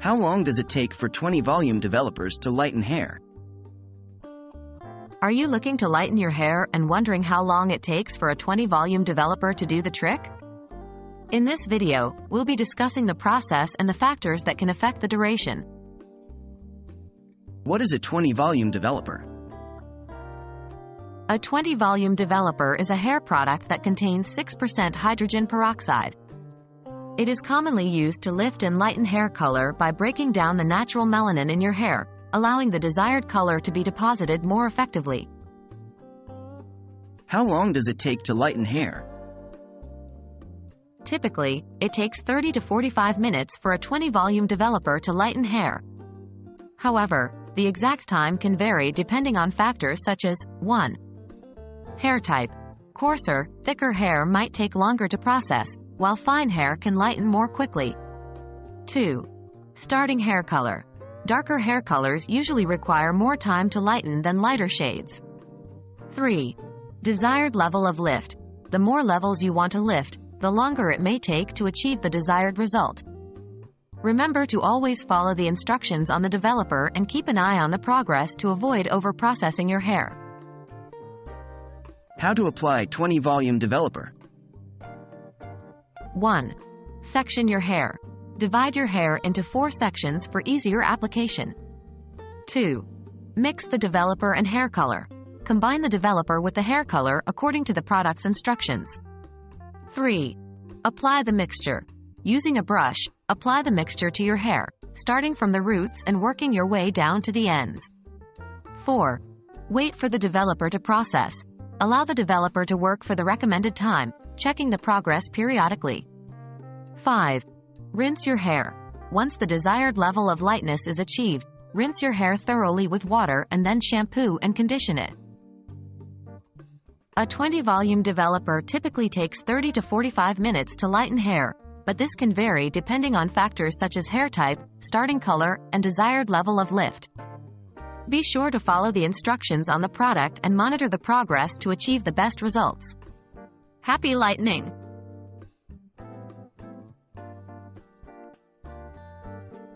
How long does it take for 20 volume developers to lighten hair? Are you looking to lighten your hair and wondering how long it takes for a 20 volume developer to do the trick? In this video, we'll be discussing the process and the factors that can affect the duration. What is a 20 volume developer? A 20 volume developer is a hair product that contains 6% hydrogen peroxide. It is commonly used to lift and lighten hair color by breaking down the natural melanin in your hair, allowing the desired color to be deposited more effectively. How long does it take to lighten hair? Typically, it takes 30 to 45 minutes for a 20 volume developer to lighten hair. However, the exact time can vary depending on factors such as 1. Hair type. Coarser, thicker hair might take longer to process, while fine hair can lighten more quickly. 2. Starting hair color. Darker hair colors usually require more time to lighten than lighter shades. 3. Desired level of lift. The more levels you want to lift, the longer it may take to achieve the desired result. Remember to always follow the instructions on the developer and keep an eye on the progress to avoid overprocessing your hair. How to apply 20 volume developer? 1. Section your hair. Divide your hair into 4 sections for easier application. 2. Mix the developer and hair color. Combine the developer with the hair color according to the product's instructions. 3. Apply the mixture. Using a brush, apply the mixture to your hair, starting from the roots and working your way down to the ends. 4. Wait for the developer to process. Allow the developer to work for the recommended time, checking the progress periodically. 5. Rinse your hair. Once the desired level of lightness is achieved, rinse your hair thoroughly with water and then shampoo and condition it. A 20 volume developer typically takes 30 to 45 minutes to lighten hair, but this can vary depending on factors such as hair type, starting color, and desired level of lift. Be sure to follow the instructions on the product and monitor the progress to achieve the best results. Happy lightening!